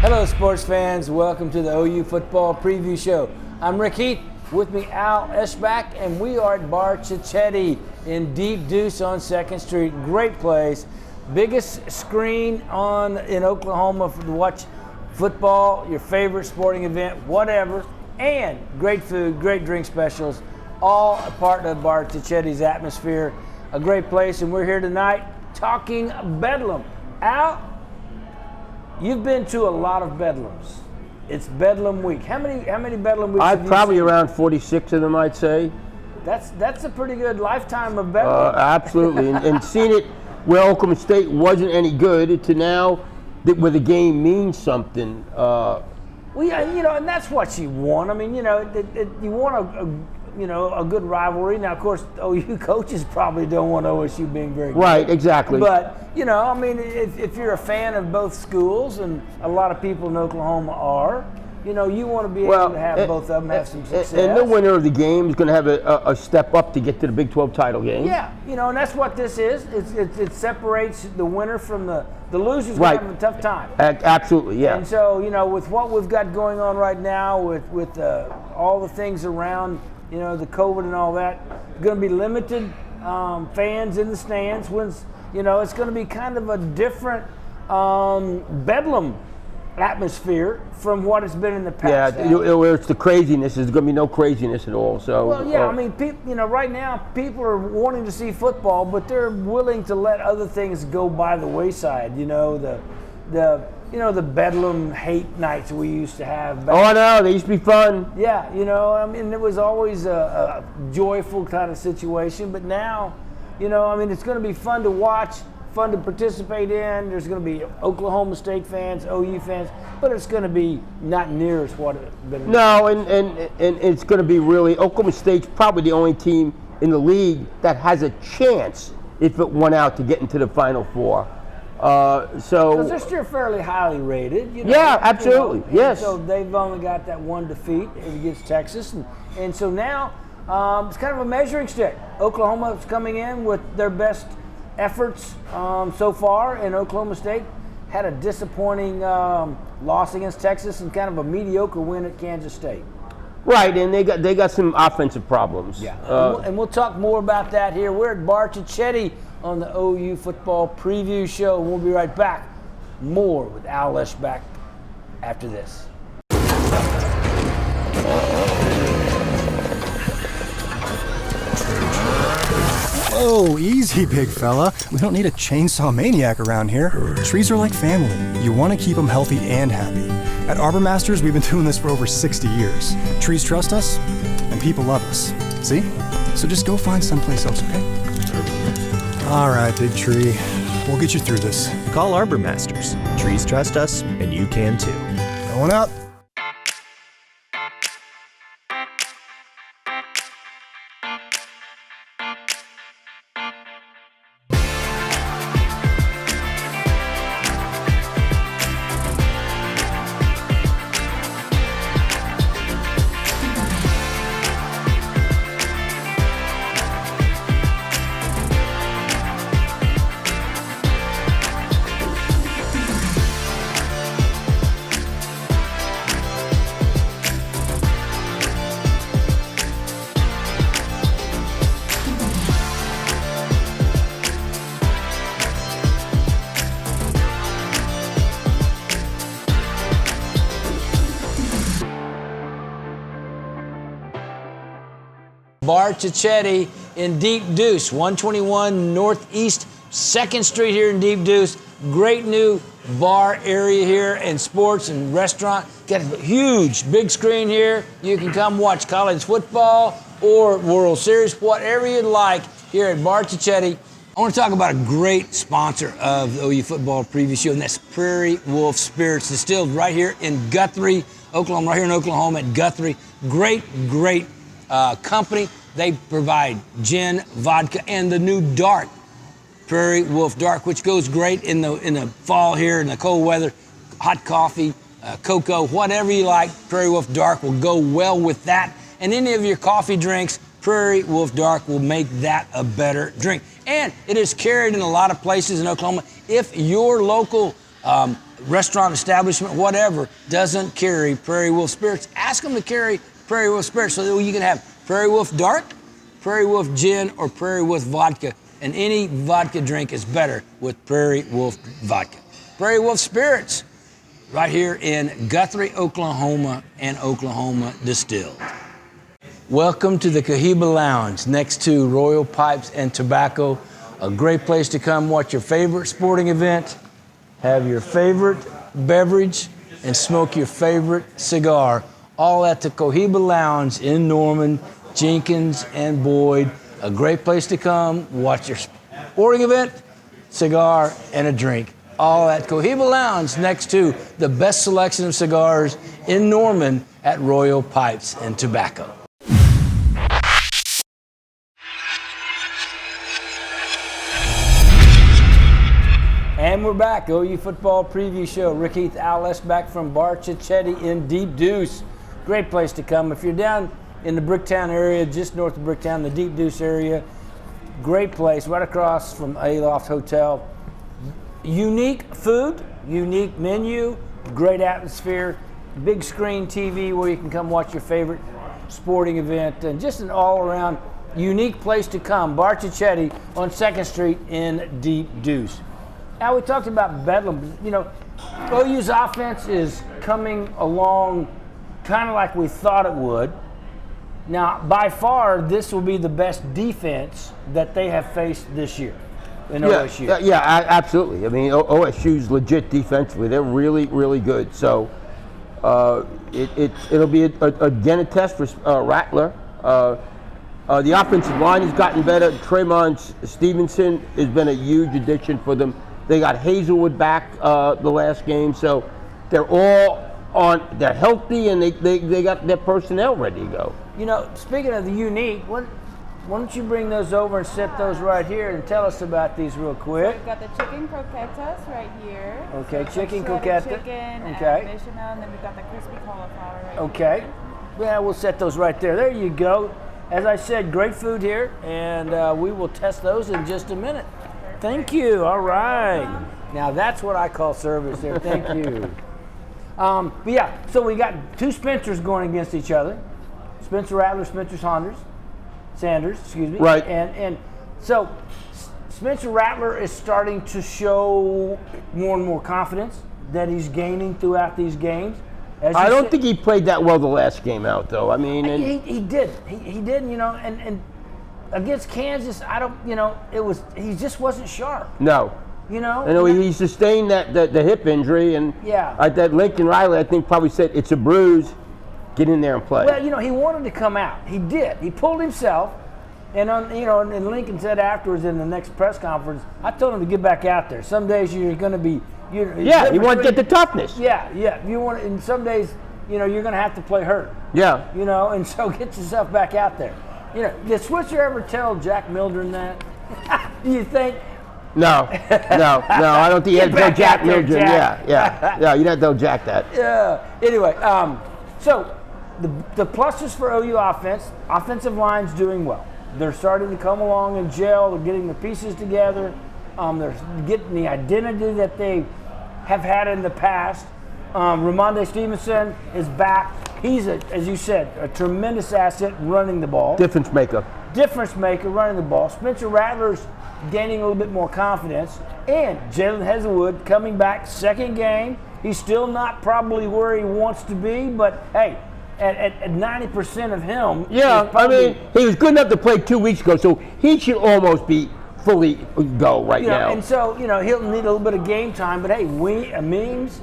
Hello, sports fans. Welcome to the OU Football Preview Show. I'm Rick Heath. With me, Al Eschbach, and we are at Bar Cicchetti in Deep Deuce on 2nd Street. Great place. Biggest screen in Oklahoma to watch football, your favorite sporting event, whatever. And great food, great drink specials, all a part of Bar Cicchetti's atmosphere. A great place, and we're here tonight talking Bedlam. Al, you've been to a lot of Bedlams. It's Bedlam week. How many Bedlam weeks have you probably seen? Around 46 of them, I'd say. That's a pretty good lifetime of Bedlam. Absolutely, and seeing it where Oklahoma State wasn't any good to now where the game means something. Well, yeah, and that's what you want. I mean, you want a good rivalry. Now, of course, OU coaches probably don't want OSU being very good. Right, exactly. But, I mean, if you're a fan of both schools, and a lot of people in Oklahoma are, you want to be able to have both of them have some success. And the winner of the game is going to have a step up to get to the Big 12 title game. Yeah, and that's what this is. It separates the winner from the losers. Right. Having a tough time. Absolutely, yeah. And so, with what we've got going on right now, with all the things around, the COVID and all that, going to be limited fans in the stands. It's going to be kind of a different Bedlam atmosphere from what it's been in the past. Yeah, where it's the craziness. There's going to be no craziness at all. So. Well, yeah, I mean, right now people are wanting to see football, but they're willing to let other things go by the wayside. The Bedlam hate nights we used to have. I know. They used to be fun. Yeah, I mean, it was always a joyful kind of situation. But now, it's going to be fun to watch, fun to participate in. There's going to be Oklahoma State fans, OU fans, but it's going to be not near as what it's been. No, and it's going to be really, Oklahoma State's probably the only team in the league that has a chance, if it won out, to get into the Final Four. Because they're still fairly highly rated. Yeah, absolutely. Yes. So they've only got that one defeat against Texas, and so now it's kind of a measuring stick. Oklahoma's coming in with their best efforts so far, and Oklahoma State had a disappointing loss against Texas and kind of a mediocre win at Kansas State. Right, and they got some offensive problems. Yeah, and we'll talk more about that here. We're at Bar Cicchetti on the OU Football Preview Show. We'll be right back. More with Al Eschbach after this. Whoa, easy, big fella. We don't need a chainsaw maniac around here. Trees are like family. You want to keep them healthy and happy. At Arbor Masters, we've been doing this for over 60 years. Trees trust us, and people love us. See? So just go find someplace else, okay? All right, big tree. We'll get you through this. Call Arbor Masters. Trees trust us, and you can too. Going up. Bar Cicchetti in Deep Deuce, 121 Northeast 2nd Street here in Deep Deuce. Great new bar area here and sports and restaurant. Got a huge big screen here. You can come watch college football or World Series, whatever you'd like here at Bar Cicchetti. I want to talk about a great sponsor of the OU Football Preview Show, and that's Prairie Wolf Spirits, distilled right here in Guthrie, Oklahoma, right here in Oklahoma at Guthrie. Great company. They provide gin, vodka, and the new dark, Prairie Wolf Dark, which goes great in the fall here in the cold weather. Hot coffee, cocoa, whatever you like, Prairie Wolf Dark will go well with that. And any of your coffee drinks, Prairie Wolf Dark will make that a better drink. And it is carried in a lot of places in Oklahoma. If your local restaurant establishment, whatever, doesn't carry Prairie Wolf Spirits, ask them to carry Prairie Wolf Spirits so that you can have Prairie Wolf Dark, Prairie Wolf Gin, or Prairie Wolf Vodka. And any vodka drink is better with Prairie Wolf Vodka. Prairie Wolf Spirits, right here in Guthrie, Oklahoma, and Oklahoma Distilled. Welcome to the Cohiba Lounge next to Royal Pipes and Tobacco. A great place to come watch your favorite sporting event, have your favorite beverage, and smoke your favorite cigar. All at the Cohiba Lounge in Norman, Jenkins, and Boyd. A great place to come watch your sporting event, cigar, and a drink. All at Cohiba Lounge next to the best selection of cigars in Norman at Royal Pipes and Tobacco. And we're back, OU Football Preview Show. Rick Heath Alice back from Bar Chichetti in Deep Deuce. Great place to come. If you're down in the Bricktown area, just north of Bricktown, the Deep Deuce area, great place, right across from Aloft Hotel. Unique food, unique menu, great atmosphere, big screen TV where you can come watch your favorite sporting event, and just an all-around unique place to come. Bar Chichetti on 2nd Street in Deep Deuce. Now, we talked about Bedlam. You know, OU's offense is coming along kind of like we thought it would. Now, by far, this will be the best defense that they have faced this year in OSU. Yeah, absolutely. I mean, OSU's legit defensively. They're really, really good. So it'll be again a test for Rattler. The offensive line has gotten better. Trayvon Stevenson has been a huge addition for them. They got Hazelwood back the last game, so they're all on. They're healthy, and they got their personnel ready to go. You know, speaking of the unique, why don't you bring those over and set those right here and tell us about these real quick? So we've got the chicken croquetas right here. Okay, so chicken croqueta. croqueta. Chicken, okay. Bechamel, and then we've got the crispy cauliflower right okay. here. Yeah, we'll set those right there. There you go. As I said, great food here, and we will test those in just a minute. Perfect. Thank you. All right. Now that's what I call service there. Thank you. But yeah, so we got two Spencers going against each other. Spencer Rattler, Spencer Sanders, excuse me. Right. And so Spencer Rattler is starting to show more and more confidence that he's gaining throughout these games. I don't think he played that well the last game out, though. I mean, he did. He did, you know, and against Kansas, he just wasn't sharp. No. You know? I know he sustained the hip injury, and that Lincoln Riley, I think, probably said it's a bruise. Get in there and play. Well, you know, he wanted to come out. He did. He pulled himself, and and Lincoln said afterwards in the next press conference, I told him to get back out there. Some days you're going to be. You want to get the toughness. Yeah. You want, and some days, you're going to have to play hurt. Yeah. And so get yourself back out there. Did Switzer ever tell Jack Mildren that? Do you think? No, I don't think he had to tell Jack Mildren. Yeah, you don't tell Jack that. Yeah. Anyway, so the pluses for OU offensive line's doing well. They're starting to come along and gel. They're getting the pieces together. They're getting the identity that they have had in the past. Rhamondre Stevenson is back. He's, as you said, a tremendous asset running the ball. Difference maker running the ball. Spencer Rattler's gaining a little bit more confidence. And Jalen Hazelwood coming back, second game. He's still not probably where he wants to be, but hey, at 90% of him. Yeah, I mean, he was good enough to play 2 weeks ago, so he should almost be fully go right now. And so, he'll need a little bit of game time, but hey, Mims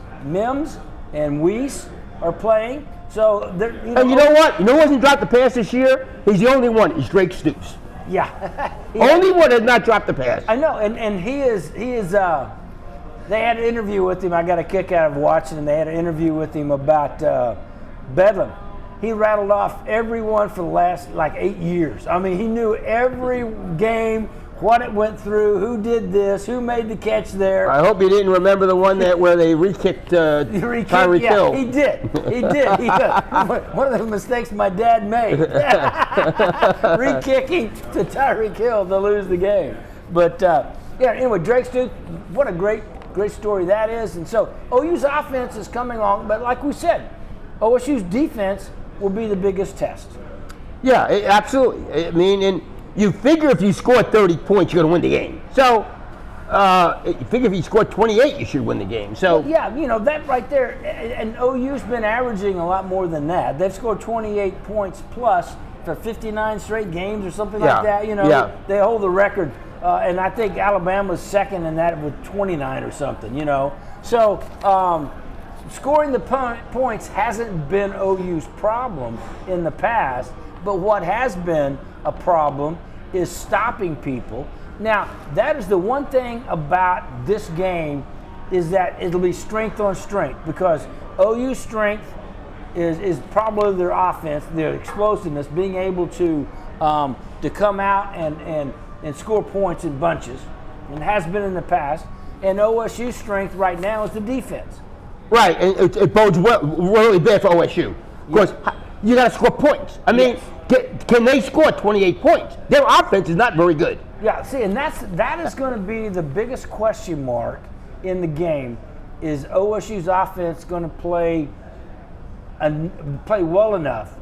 and Weiss are playing. So, and you know what? You know who hasn't dropped the pass this year? He's the only one. Is Drake Stoops. Yeah. Only one has not dropped the pass. I know, and he is. They had an interview with him. I got a kick out of watching, and they had an interview with him about Bedlam. He rattled off everyone for the last 8 years. I mean, he knew every game, what it went through, who did this, who made the catch there. I hope you didn't remember the one where they re-kicked Tyreek Hill. He did. One of the mistakes my dad made. Re-kicking to Tyreek Hill to lose the game. But, anyway, Drake Stoops, what a great great story that is. And so OU's offense is coming on, but like we said, OSU's defense will be the biggest test. Yeah, absolutely. I mean, and you figure if you score 30 points, you're going to win the game. So, you figure if you score 28, you should win the game. So, well, yeah, that right there, and OU's been averaging a lot more than that. They've scored 28 points plus for 59 straight games or something like that. They hold the record, and I think Alabama's second in that with 29 or something. So scoring the points hasn't been OU's problem in the past, but what has been a problem is stopping people. Now, that is the one thing about this game, is that it'll be strength on strength, because OU's strength is probably their offense, their explosiveness, being able to come out and score points in bunches, and has been in the past. And OSU's strength right now is the defense. right, and it bodes really bad for OSU. Because you got to score points. I mean, can they score 28 points? Their offense is not very good. Yeah, see, and that is going to be the biggest question mark in the game. Is OSU's offense going to play well enough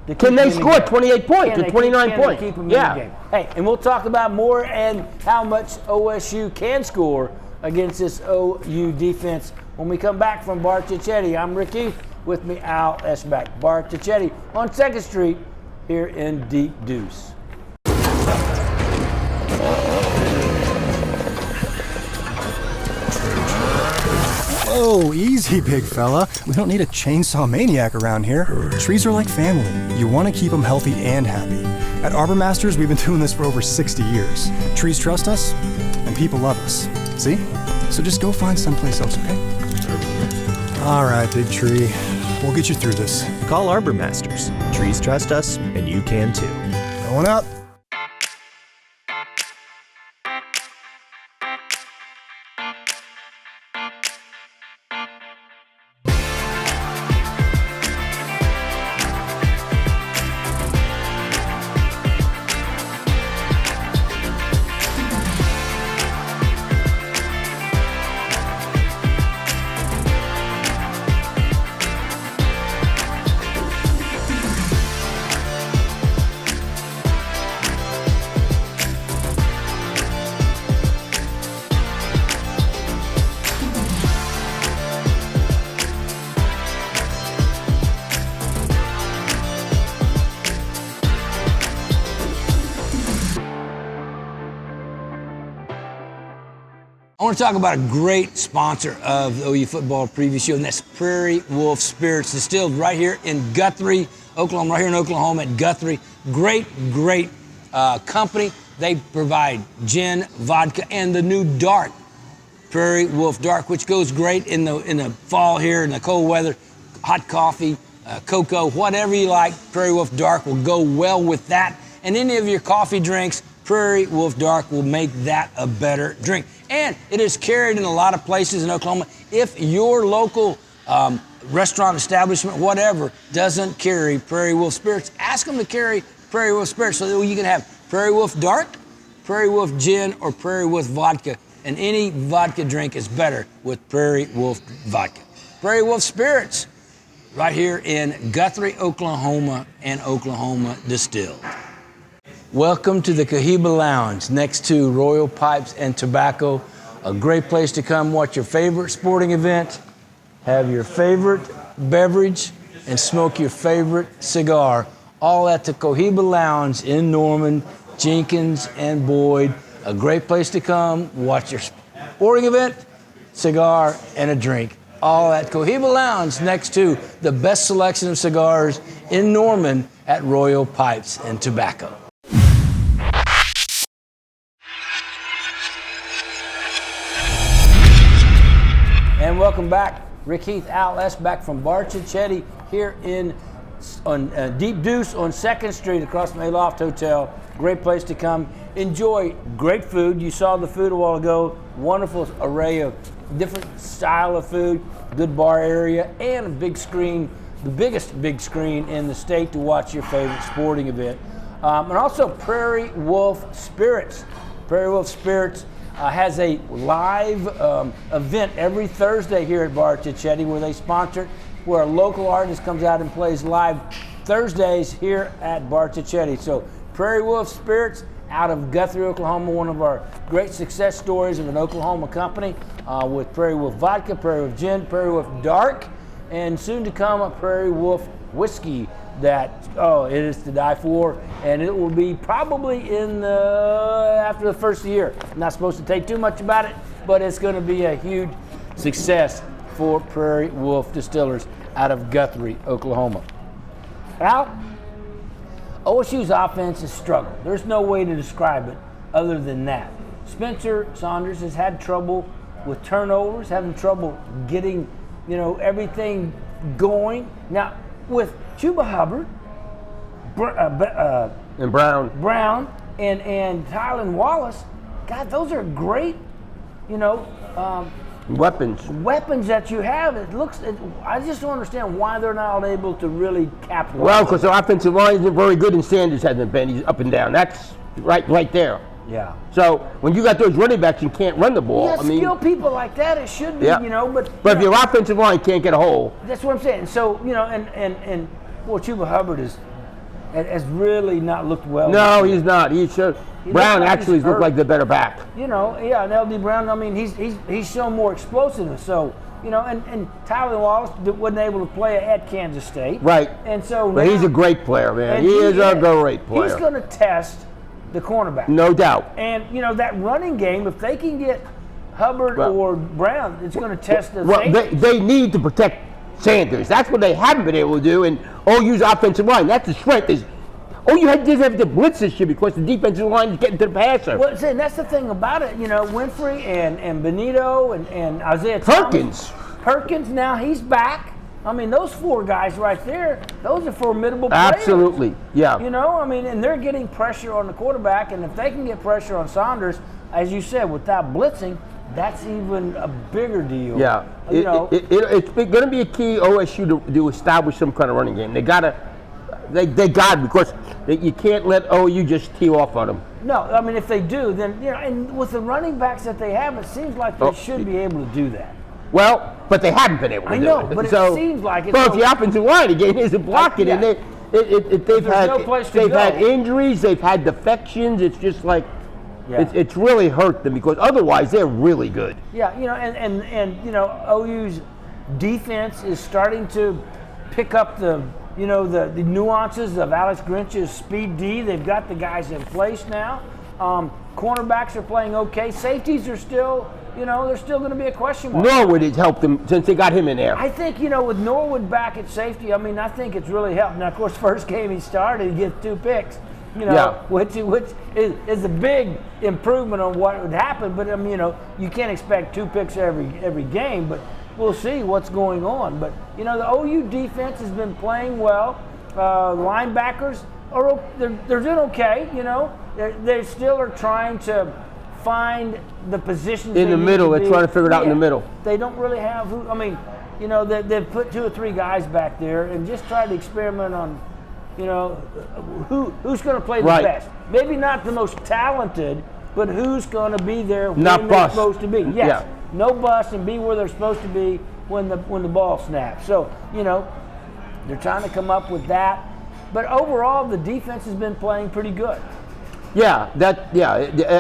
to keep Can they them in score the game? 28 points Can or they 29 can they points? keep them Yeah. in the game? Hey, and we'll talk about more and how much OSU can score against this OU defense when we come back from Bar Chichetti. I'm Rick Heath, with me Al Eschbach. Bar Chichetti on 2nd Street here in Deep Deuce. Whoa, easy, big fella. We don't need a chainsaw maniac around here. Trees are like family. You want to keep them healthy and happy. At Arbor Masters, we've been doing this for over 60 years. Trees trust us, and people love us. See? So just go find someplace else, okay? All right, big tree. We'll get you through this. Call Arbor Masters. Trees trust us, and you can too. Going up. I want to talk about a great sponsor of the OU Football Preview Show, and that's Prairie Wolf Spirits, distilled right here in Guthrie, Oklahoma, right here in Oklahoma at Guthrie. Great company. They provide gin, vodka, and the new dark, Prairie Wolf Dark, which goes great in the fall here, in the cold weather. Hot coffee, cocoa, whatever you like, Prairie Wolf Dark will go well with that. And any of your coffee drinks, Prairie Wolf Dark will make that a better drink. And it is carried in a lot of places in Oklahoma. If your local restaurant, establishment, whatever, doesn't carry Prairie Wolf Spirits, ask them to carry Prairie Wolf Spirits so that you can have Prairie Wolf Dark, Prairie Wolf Gin, or Prairie Wolf Vodka. And any vodka drink is better with Prairie Wolf Vodka. Prairie Wolf Spirits, right here in Guthrie, Oklahoma, and Oklahoma Distilled. Welcome to the Cohiba Lounge next to Royal Pipes and Tobacco. A great place to come watch your favorite sporting event, have your favorite beverage, and smoke your favorite cigar. All at the Cohiba Lounge in Norman, Jenkins, and Boyd. A great place to come watch your sporting event, cigar, and a drink. All at Cohiba Lounge next to the best selection of cigars in Norman at Royal Pipes and Tobacco. And welcome back. Rick Heath, Al Eschbach from Bar Chichetti here on Deep Deuce on 2nd Street across from Aloft Hotel. Great place to come. Enjoy great food. You saw the food a while ago. Wonderful array of different style of food. Good bar area and a big screen, the biggest big screen in the state to watch your favorite sporting event. And also Prairie Wolf Spirits. Prairie Wolf Spirits has a live event every Thursday here at Bar Cicchetti where they sponsor it, where a local artist comes out and plays live Thursdays here at Bar Cicchetti. So Prairie Wolf Spirits out of Guthrie, Oklahoma, one of our great success stories of an Oklahoma company with Prairie Wolf Vodka, Prairie Wolf Gin, Prairie Wolf Dark, and soon to come a Prairie Wolf Whiskey that, it is to die for, and it will be probably after the first year. I'm not supposed to take too much about it, but it's going to be a huge success for Prairie Wolf Distillers out of Guthrie, Oklahoma. Al, OSU's offense has struggled. There's no way to describe it other than that. Spencer Saunders has had trouble with turnovers, having trouble getting, everything going. Now, with Chuba Hubbard, And Brown. and Tylan Wallace, God, those are great, Weapons. that you have. I just don't understand why they're not able to really capitalize. Well, because the offensive line isn't very good, and Sanders hasn't been. He's up and down. That's right there. Yeah. So when you got those running backs and can't run the ball, Yeah, skill people like that, it should be, Yeah. but if your offensive line can't get a hole, that's what I'm saying. So, well, Chuba Hubbard has really not looked well. no, he's not. Brown like actually he's looked hurt. like the better back. And LD Brown, I mean, he's shown more explosiveness. So, and Tylan Wallace wasn't able to play at Kansas State. Right. And so But now, he's a great player, man. and He is a great player. He's going to test the cornerback. No doubt. And, that running game, if they can get Hubbard Well- or Brown, it's going to test the Well, safety. they need to protect Sanders. That's what they haven't been able to do. And OU's offensive line, that's the strength. You just have to blitz this year because the defensive line is getting to the passer. Well, see, that's the thing about it. Winfrey and Benito and Isaiah Thomas. Perkins. Now he's back. I mean, those four guys right there, those are formidable players. Absolutely, yeah. And they're getting pressure on the quarterback, and if they can get pressure on Saunders, as you said, without blitzing, that's even a bigger deal. Yeah, it's going to be a key OSU to establish some kind of running game. They got to, because you can't let OU just tee off on them. No, I mean, if they do, then, and with the running backs that they have, it seems like they should be able to do that. Well, but they haven't been able to I do know, it. but it So, seems like it's well, if the offensive line again isn't blocking, yeah. and they've There's no place to go. had injuries, they've had defections. It's just like Yeah. it's really hurt them because otherwise they're really good. Yeah, and OU's defense is starting to pick up the nuances of Alex Grinch's speed D. They've got the guys in place now. Cornerbacks are playing okay. Safeties are still, they're still going to be a question mark. Norwood has helped them since they got him in there. I think, with Norwood back at safety, I think it's really helped. Now, of course, first game he started, he gets 2 picks. Which is a big improvement on what would happen. But you can't expect 2 picks every game. But we'll see what's going on. But the OU defense has been playing well. Linebackers they're doing okay. They still are trying to find the positions In the middle, they're trying to figure it out in the middle. They don't really have who. They've put 2 or 3 guys back there and just tried to experiment on. Who's going to play the best? Maybe not the most talented, but who's going to be there when Not they're bust. supposed to be? Yes, Yeah. no bust and be where they're supposed to be when the ball snaps. So they're trying to come up with that. But overall, the defense has been playing pretty good. Yeah,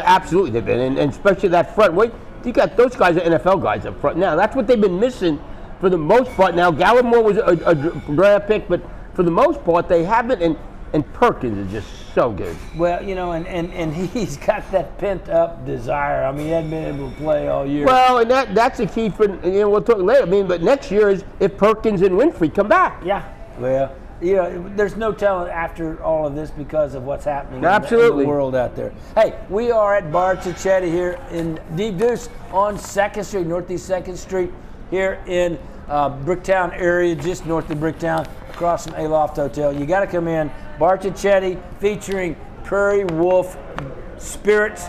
absolutely they've been, and especially that front. Wait, you got those guys are NFL guys up front. Now that's what they've been missing for the most part. Now Gallimore was a draft pick, but for the most part they haven't. And Perkins is just so good. Well, and he's got that pent up desire. I mean, he hadn't been able to play all year. Well, and that's a key for we'll talk later. But next year is if Perkins and Winfrey come back. Yeah. Well, there's no telling after all of this because of what's happening in Absolutely. the world out there. Hey, we are at Bar Cicchetti here in Deep Deuce on 2nd Street, Northeast 2nd Street here in Bricktown area, just north of Bricktown, across from Aloft Hotel. You got to come in. Bar Cicchetti featuring Prairie Wolf Spirits,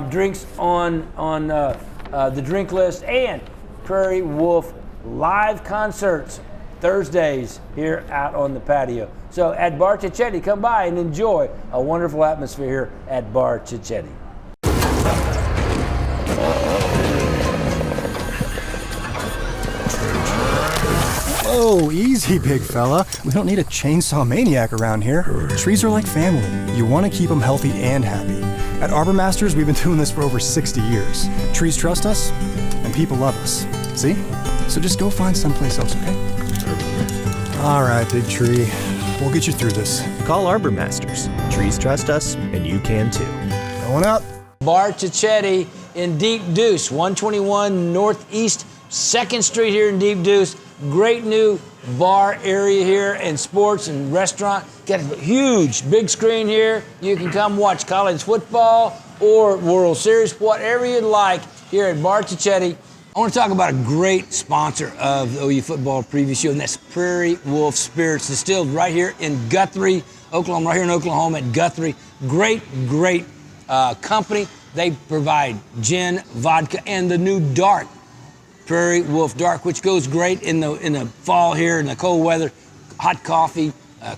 drinks on the drink list, and Prairie Wolf live concerts Thursdays here out on the patio. So at Bar Cicchetti, come by and enjoy a wonderful atmosphere here at Bar Cicchetti. Whoa, easy, big fella. We don't need a chainsaw maniac around here. Trees are like family. You want to keep them healthy and happy. At Arbor Masters, we've been doing this for over 60 years. Trees trust us, and people love us. See? So just go find someplace else, okay? All right, big tree. We'll get you through this. Call Arbor Masters. Trees trust us, and you can too. Going up. Bar Cicchetti in Deep Deuce, 121 Northeast 2nd Street here in Deep Deuce. Great new bar area here and sports and restaurant. Got a huge big screen here. You can come watch college football or World Series, whatever you'd like here at Bar Cicchetti. I want to talk about a great sponsor of the OU football preview show, and that's Prairie Wolf Spirits, distilled right here in Guthrie, Oklahoma, right here in Oklahoma at Guthrie. Great company. They provide gin, vodka, and the new dark Prairie Wolf Dark, which goes great in the fall here in the cold weather. Hot coffee,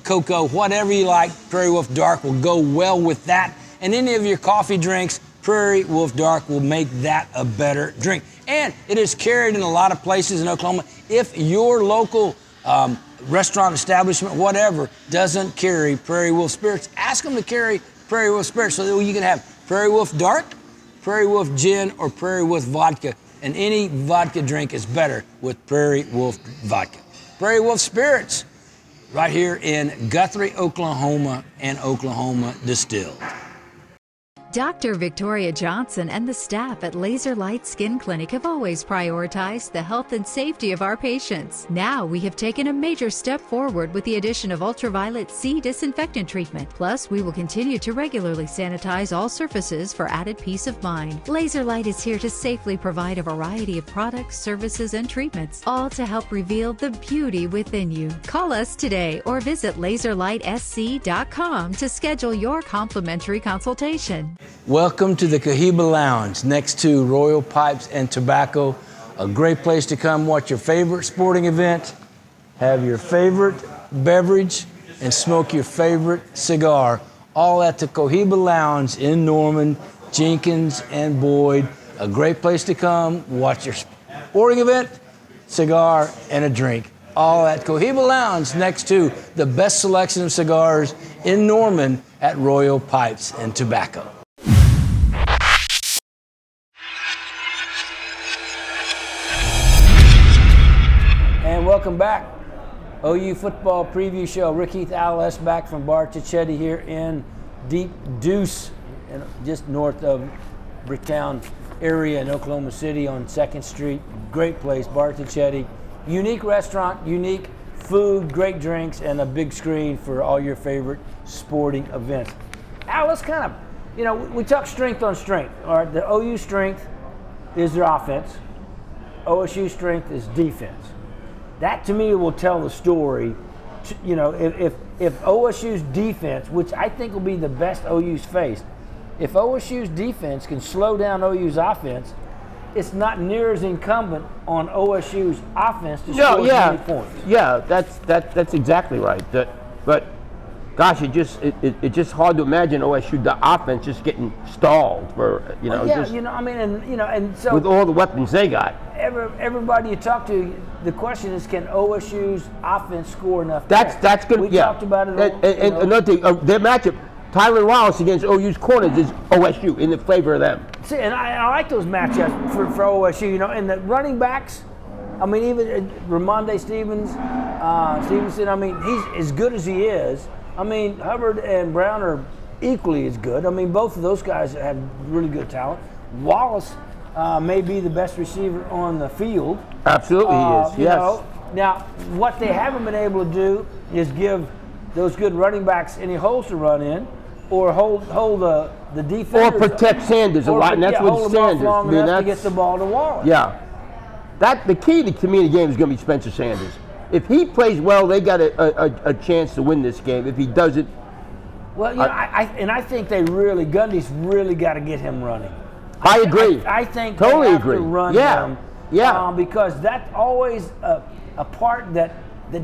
cocoa, whatever you like, Prairie Wolf Dark will go well with that. And any of your coffee drinks, Prairie Wolf Dark will make that a better drink. And it is carried in a lot of places in Oklahoma. If your local restaurant, establishment, whatever, doesn't carry Prairie Wolf Spirits, ask them to carry Prairie Wolf Spirits so that you can have Prairie Wolf Dark, Prairie Wolf Gin, or Prairie Wolf Vodka. And any vodka drink is better with Prairie Wolf Vodka. Prairie Wolf Spirits, right here in Guthrie, Oklahoma, and Oklahoma Distilled. Dr. Victoria Johnson and the staff at Laser Light Skin Clinic have always prioritized the health and safety of our patients. Now we have taken a major step forward with the addition of ultraviolet C disinfectant treatment. Plus, we will continue to regularly sanitize all surfaces for added peace of mind. Laser Light is here to safely provide a variety of products, services, and treatments, all to help reveal the beauty within you. Call us today or visit laserlightsc.com to schedule your complimentary consultation. Welcome to the Cohiba Lounge next to Royal Pipes and Tobacco. A great place to come watch your favorite sporting event, have your favorite beverage, and smoke your favorite cigar. All at the Cohiba Lounge in Norman, Jenkins, and Boyd. A great place to come watch your sporting event, cigar, and a drink. All at Cohiba Lounge next to the best selection of cigars in Norman at Royal Pipes and Tobacco. And welcome back. OU football preview show. Rick Heath, Al S. back from Bar Cicchetti here in Deep Deuce, just north of Bricktown area in Oklahoma City on 2nd Street. Great place, Bar Cicchetti. Unique restaurant, unique food, great drinks, and a big screen for all your favorite sporting events. Al, let's kind of, we talk strength on strength. All right, the OU strength is their offense. OSU strength is defense. That to me will tell the story. If OSU's defense, which I think will be the best OU's faced, if OSU's defense can slow down OU's offense, it's not near as incumbent on OSU's offense to score as many points. Yeah, that's exactly right. But gosh, it's just hard to imagine OSU the offense just getting stalled for and so with all the weapons they got. Everybody you talk to, the question is, can OSU's offense score enough? That's good. We talked about it. And another thing, their matchup, Tyler Wallace against OU's corners is OSU in the favor of them. See, and I like those matchups for OSU. And the running backs. I mean, even Ramonde Stevenson. He's as good as he is. I mean, Hubbard and Brown are equally as good. I mean, both of those guys have really good talent. Wallace may be the best receiver on the field. Absolutely, he is. Yes. Now, what they haven't been able to do is give those good running backs any holes to run in, or hold the defense, or protect Sanders a lot, and that's what Sanders. Long enough to get the ball to Wallace. Yeah, the key to me in the game is going to be Spencer Sanders. If he plays well, they got a chance to win this game. If he doesn't, well, I think Gundy's really got to get him running. I agree. I think totally they have agree. to run him. Yeah. Because that's always a part that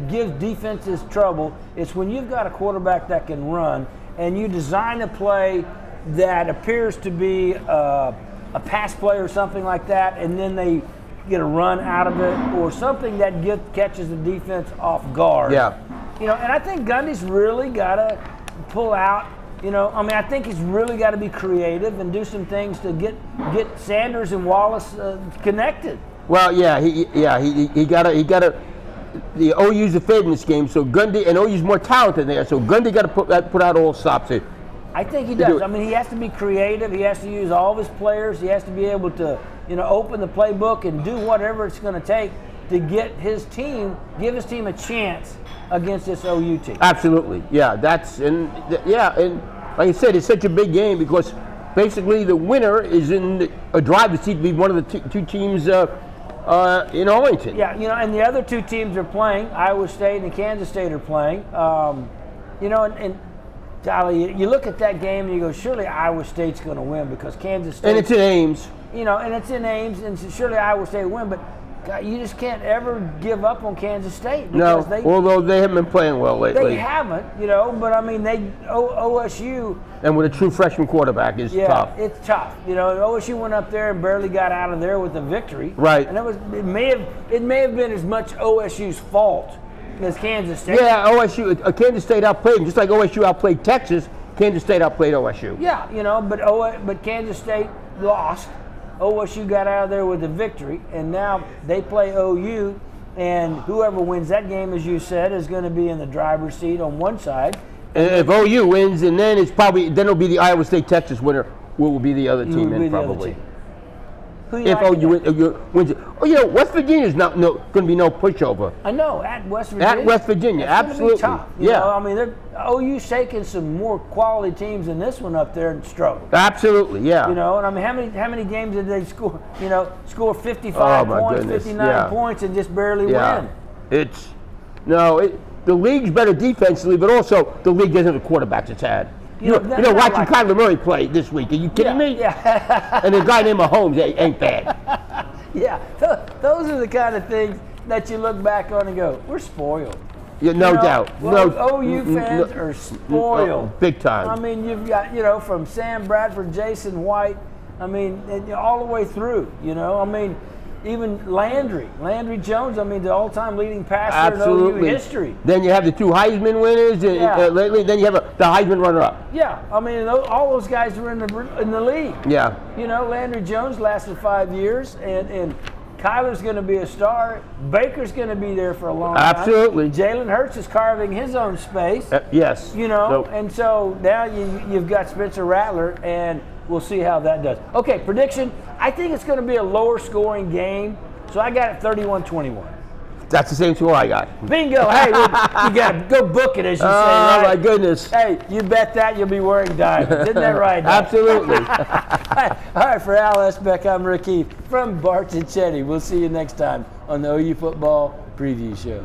gives defenses trouble. It's when you've got a quarterback that can run, and you design a play that appears to be a pass play or something like that, and then get a run out of it or something that catches the defense off guard. Yeah. And I think Gundy's really got to pull out. I think he's really got to be creative and do some things to get Sanders and Wallace connected. Well, he got to. The OU's a favorite in this game, so Gundy, and OU's more talented there, so Gundy got to put out all stops here. I think he does. it. He has to be creative. He has to use all of his players. He has to be able to, open the playbook and do whatever it's going to take to give his team a chance against this OU team. Absolutely, yeah. And like I said, it's such a big game because basically the winner is in a driver's seat to be one of the two teams in Arlington. Yeah, and the other two teams are playing. Iowa State and Kansas State are playing. And Dolly, you look at that game and you go, surely Iowa State's going to win because Kansas State. And it's in Ames. And it's in Ames, and surely Iowa State will win. But God, you just can't ever give up on Kansas State. No, although they haven't been playing well lately. They haven't, but OSU. And with a true freshman quarterback is tough. Yeah, it's tough. OSU went up there and barely got out of there with a victory. Right. And it may have been as much OSU's fault as Kansas State. Yeah, Kansas State outplayed them. Just like OSU outplayed Texas, Kansas State outplayed OSU. Yeah, but Kansas State lost. OSU got out of there with a victory, and now they play OU, and whoever wins that game, as you said, is going to be in the driver's seat on one side. And if OU wins, and then it'll be the Iowa State Texas winner, who will be the other team in probably. If OU wins it. West Virginia's not going to be no pushover. I know, at West Virginia. At West Virginia, absolutely. Tough. OU's taking some more quality teams than this one up there and struggled. Absolutely, yeah. How many games did they score? Score 55 points, goodness. 59 points, and just barely win. The league's better defensively, but also the league doesn't have the quarterbacks it's had. Watching Kyler Murray play this week. Are you kidding me? Yeah. And a guy named Mahomes ain't bad. Yeah, those are the kind of things that you look back on and go, we're spoiled. Yeah, no doubt. OU fans are spoiled. Big time. You've got, from Sam Bradford, Jason White, all the way through, even Landry Jones, the all-time leading passer in OU history. Then you have the two Heisman winners lately. Then you have the Heisman runner-up. Yeah, all those guys were in the league. Yeah. Landry Jones lasted 5 years, and Kyler's going to be a star. Baker's going to be there for a long time. Absolutely. Jalen Hurts is carving his own space. Yes. And so now you've got Spencer Rattler, and we'll see how that does. Okay, prediction. I think it's going to be a lower scoring game, so I got it 31-21. That's the same score I got. Bingo. Hey, you got to go book it, as you say, right? Oh, my goodness. Hey, you bet that you'll be wearing diamonds. Isn't that right? Absolutely. All right, for Al Esbeck, I'm Rick Heath from Bart and Chetty. We'll see you next time on the OU Football Preview Show.